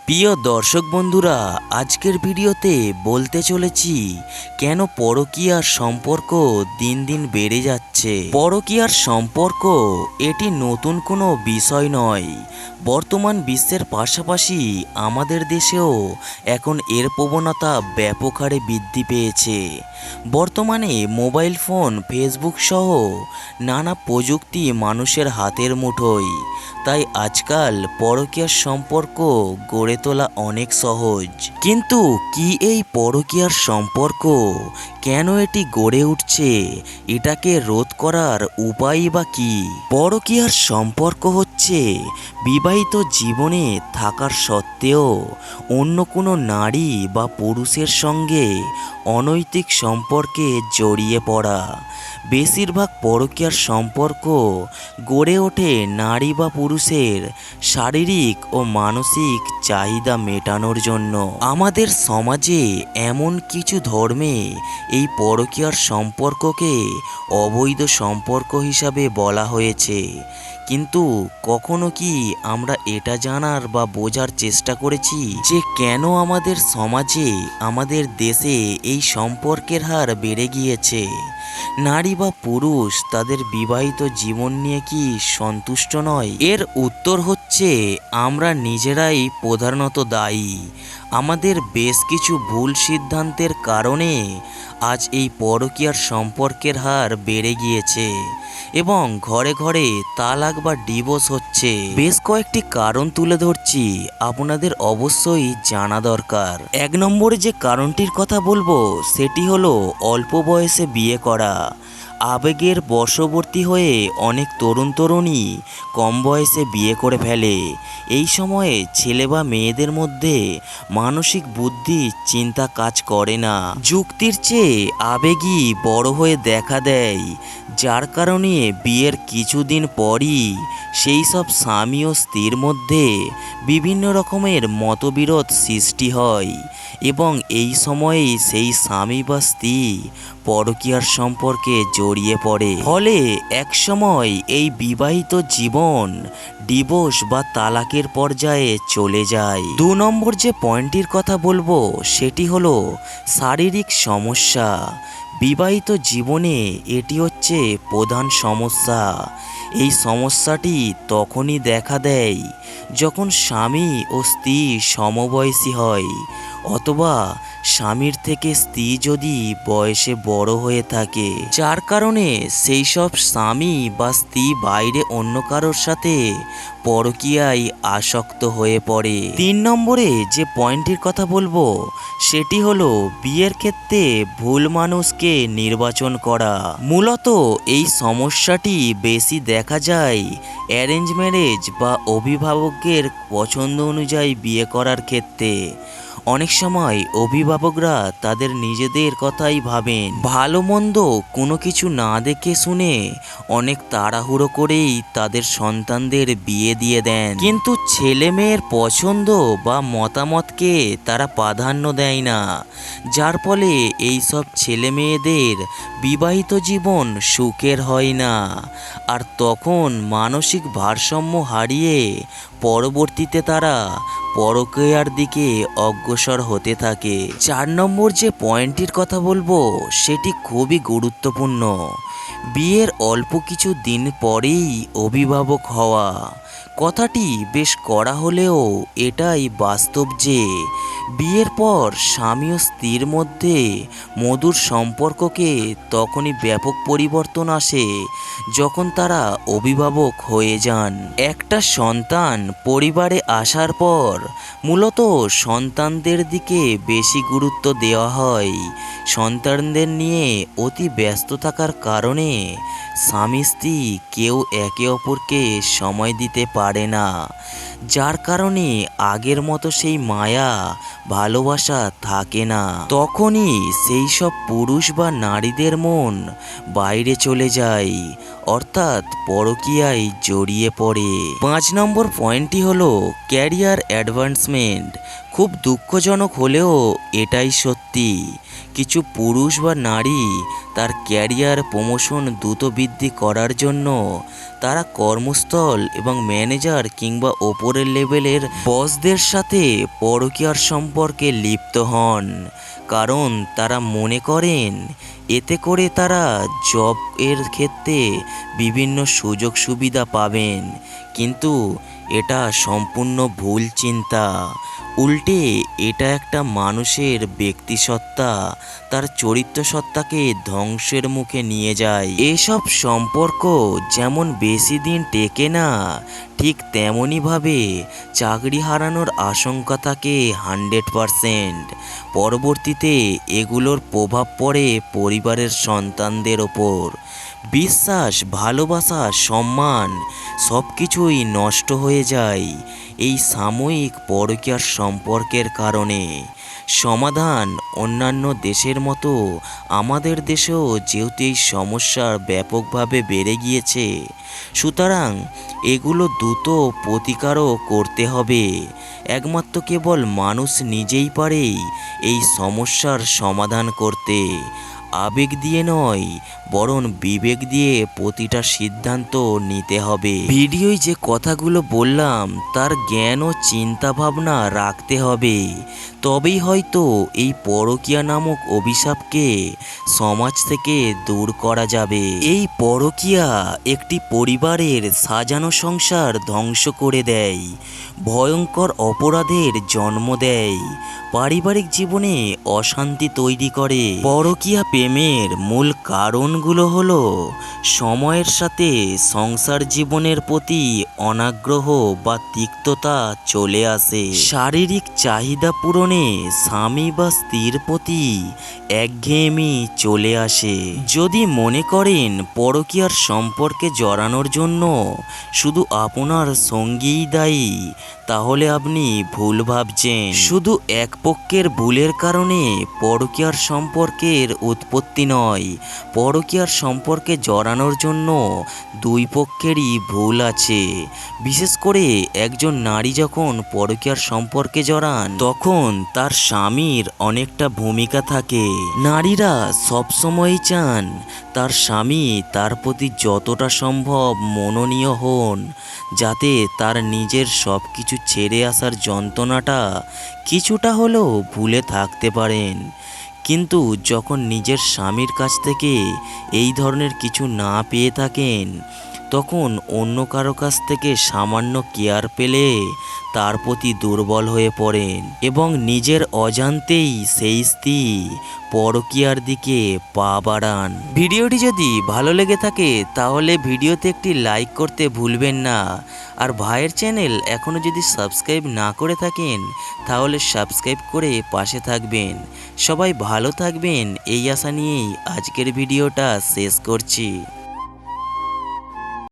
প্রিয় দর্শক বন্ধুরা, আজকের ভিডিওতে বলতে চলেছি কেন পরকীয়ার সম্পর্ক দিন দিন বেড়ে যাচ্ছে। পরকীয়ার সম্পর্ক এটি নতুন কোনো বিষয় নয়। বর্তমান বিশ্বের পাশাপাশি আমাদের দেশেও এখন এর প্রবণতা ব্যাপক হারে বৃদ্ধি পেয়েছে। বর্তমানে মোবাইল ফোন, ফেসবুক সহ নানা প্রযুক্তি মানুষের হাতের মুঠোয়। তাই আজকাল পরকীয়ার সম্পর্ক গড়ে তোলা অনেক সহজ। কিন্তু কি এই পরকীয়ার সম্পর্ক, কেন এটি গড়ে উঠছে, এটাকে রোধ করার উপায় বা কি? পরকীয়ার সম্পর্ক হচ্ছে বিবাহিত জীবনে থাকার সত্ত্বেও অন্য কোনো নারী বা পুরুষের সঙ্গে অনৈতিক সম্পর্কে জড়িয়ে পড়া। বেশিরভাগ পরকীয়ার সম্পর্ক গড়ে ওঠে নারী বা পুরুষের শারীরিক ও মানসিক চাহিদা মেটানোর জন্য। আমাদের সমাজে এমন কিছু ধর্মে এই পরকীয়ার সম্পর্ককে অবৈধ সম্পর্ক হিসাবে বলা হয়েছে। কিন্তু কখনো কি আমরা এটা জানার বা বোঝার চেষ্টা করেছি যে কেন আমাদের সমাজে, আমাদের দেশে এই সম্পর্কের হার বেড়ে গিয়েছে? নারী বা পুরুষ তাদের বিবাহিত জীবন নিয়ে কি সন্তুষ্ট নয়? এর উত্তর হচ্ছে আমরা নিজেরাই প্রধানত দায়ী। আমাদের বেশ কিছু ভুল সিদ্ধান্তের কারণে আজ এই পরকীয়ার সম্পর্কের হার বেড়ে গিয়েছে এবং ঘরে ঘরে তালাক বা ডিভোর্স হচ্ছে। বেশ কয়েকটি কারণ তুলে ধরছি, আপনাদের অবশ্যই জানা দরকার। 1 নম্বরে যে কারণটির কথা বলবো সেটি হলো অল্প বয়সে বিয়ে করা। আবেগের বশবর্তী হয়ে অনেক তরুণী কম বয়সে বিয়ে করে ফেলে। এই সময়ে ছেলে বা মেয়েদের মধ্যে মানসিক বুদ্ধি চিন্তা কাজ করে না, যুক্তির চেয়ে আবেগই বড় হয়ে দেখা দেয়। যার কারণে বিয়ের কিছুদিন পরই সেই সব স্বামী ও স্ত্রীর মধ্যে বিভিন্ন রকমের মতবিরোধ সৃষ্টি হয় এবং এই সময়েই সেই স্বামী বা স্ত্রী পরকীয়ার সম্পর্কে জড়িয়ে পড়ে। ফলে একসময় এই বিবাহিত জীবন ডিভোর্স বা তালাকের পর্যায়ে চলে যায়। 2 নম্বর যে পয়েন্টটির কথা বলবো সেটি হলো শারীরিক সমস্যা। বিবাহিত জীবনে এটি হচ্ছে প্রধান সমস্যা। এই সমস্যাটি তখনই দেখা দেয় যখন স্বামী ও স্ত্রী সমবয়সী হয় অথবা স্বামীর থেকে স্ত্রী যদি বয়সে বড় হয়ে থাকে, যার কারণে সেই সব স্বামী বা স্ত্রী বাইরে অন্য কারোর সাথে পরকীয়ায় আসক্ত হয়ে পড়ে। 3 নম্বরে যে পয়েন্টটির কথা বলবো সেটি হলো বিয়ের ক্ষেত্রে ভুল মানুষকে নির্বাচন করা। মূলত এই সমস্যাটি বেশি দেখা যায় অ্যারেঞ্জ ম্যারেজ বা অভিভাবকের পছন্দ অনুযায়ী বিয়ে করার ক্ষেত্রে। অনেক সময় অভিভাবকরা তাদের নিজেদের কথাই ভাবেন, ভালো মন্দ কোনো কিছু না দেখে শুনে অনেক তাড়াহুড়ো করেই তাদের সন্তানদের বিয়ে দিয়ে দেন। কিন্তু ছেলে মেয়ের পছন্দ বা মতামতকে তারা প্রাধান্য দেয় না, যার ফলে এই সব ছেলে মেয়েদের বিবাহিত জীবন সুখের হয় না। আর তখন মানসিক ভারসাম্য হারিয়ে পরবর্তীতে তারা পরকীয়ার দিকে অগ্রসর হতে থাকে। 4 নম্বর যে পয়েন্টটির কথা বলবো সেটি খুবই গুরুত্বপূর্ণ। বিয়ের অল্প কিছু দিন পরেই অভিভাবক হওয়া। কথাটি বেশ কড়া হলেও এটাই বাস্তব যে বিয়ের পর স্বামী ও স্ত্রীর মধ্যে মধুর সম্পর্ককে তখনই ব্যাপক পরিবর্তন আসে যখন তারা অভিভাবক হয়ে যান। একটা সন্তান পরিবারে আসার পর মূলত সন্তানদের দিকে বেশি গুরুত্ব দেওয়া হয়। সন্তানদের নিয়ে অতি ব্যস্ত থাকার কারণে স্বামী স্ত্রী কেউ একে অপরকে সময় দিতে পারে না, যার কারণে আগের মতো সেই মায়া ভালোবাসা থাকে না। তখনই সেই সব পুরুষ বা নারীদের মন বাইরে চলে যায়, অর্থাৎ পরকীয়ায় জড়িয়ে পড়ে। 5 নম্বর পয়েন্টটি হলো ক্যারিয়ার অ্যাডভান্সমেন্ট। খুব দুঃখজনক হলেও এটাই সত্যি। কিছু পুরুষ বা নারী তার ক্যারিয়ার প্রমোশন দ্রুত বৃদ্ধি করার জন্য তারা কর্মস্থল এবং ম্যানেজার কিংবা ওপরের লেভেলের বসদের সাথে পরকীয়ার সম্পর্কে লিপ্ত হন, কারণ তারা মনে করেন এতে করে তারা জব এর ক্ষেত্রে বিভিন্ন সুযোগ সুবিধা পাবেন। কিন্তু এটা সম্পূর্ণ ভুল চিন্তা। উল্টে এটা একটা মানুষের ব্যক্তিসত্তা, তার চরিত্র সত্তাকে ধ্বংসের মুখে নিয়ে যায়। এসব সম্পর্ক যেমন বেশি দিন টেকে না, ঠিক তেমনইভাবে চাকরি হারানোর আশঙ্কা থাকে 100%। পরবর্তীতে এগুলোর প্রভাব পড়ে পরিবারের সন্তানদের ওপর। বিশ্বাস, ভালোবাসা, সম্মান সব কিছুই নষ্ট হয়ে যায় এই সাময়িক পরকীয়ার সম্পর্কের কারণে। সমাধান, অন্যান্য দেশের মতো আমাদের দেশেও যেহেতু এই সমস্যার ব্যাপকভাবে বেড়ে গিয়েছে, সুতরাং এগুলো দ্রুত প্রতিকারও করতে হবে। একমাত্র কেবল মানুষ নিজেই পারে এই সমস্যার সমাধান করতে। আবেগ দিয়ে নয়, বরং বিবেক দিয়ে প্রতিটা সিদ্ধান্ত নিতে হবে। ভিডিওয় যে কথাগুলো বললাম তার জ্ঞান ও চিন্তা ভাবনা রাখতে হবে, তবেই হয়তো এই পরকীয়া নামক অভিশাপকে সমাজ থেকে দূর করা যাবে। এই পরকীয়া একটি পরিবারের সাজানো সংসার ধ্বংস করে দেয়, ভয়ঙ্কর অপরাধের জন্ম দেয়, পারিবারিক জীবনে অশান্তি তৈরি করে। পরকীয়া প্রেমের মূল কারণগুলো হলো সময়ের সাথে সংসার জীবনের প্রতি অনাগ্রহ বা তিক্ততা চলে আসে, শারীরিক চাহিদা পূরণে স্বামী বা স্ত্রীর প্রতি একঘেয়েমি চলে আসে। যদি মনে করেন পরকীয়ার সম্পর্কে জড়ানোর জন্য শুধু আপনার সঙ্গীই দায়ী, তাহলে আপনি ভুল ভাবছেন। শুধু এক পক্ষের ভুলের কারণে পরকীয়ার সম্পর্কের উৎপত্তি নয়, পরকীয়ার সম্পর্কে জড়ানোর জন্য দুই পক্ষেরই ভুল আছে। বিশেষ করে একজন নারী যখন পরকীয়ার সম্পর্কে জড়ান, তখন তার স্বামীর অনেকটা ভূমিকা থাকে। নারীরা সবসময়ই চান তার স্বামী তার প্রতি যতটা সম্ভব মননীয় হন, যাতে তার নিজের সব কিছু ছেড়ে আসার যন্ত্রণাটা কিছুটা হলেও ভুলে থাকতে পারেন। কিন্তু যখন নিজের স্বামীর কাছ থেকে এই ধরনের কিছু না পেয়ে থাকেন, তখন অন্য কারো কাছ থেকে সামান্য কেয়ার পেলে তার প্রতি দুর্বল হয়ে পড়েন এবং নিজের অজান্তেই সেই স্ত্রী পরকীয়ার দিকে পা বাড়ান। ভিডিওটি যদি ভালো লেগে থাকে তাহলে ভিডিওতে একটি লাইক করতে ভুলবেন না। আর ভাইয়ের চ্যানেল এখনও যদি সাবস্ক্রাইব না করে থাকেন তাহলে সাবস্ক্রাইব করে পাশে থাকবেন। সবাই ভালো থাকবেন এই আশা নিয়েই আজকের ভিডিওটা শেষ করছি।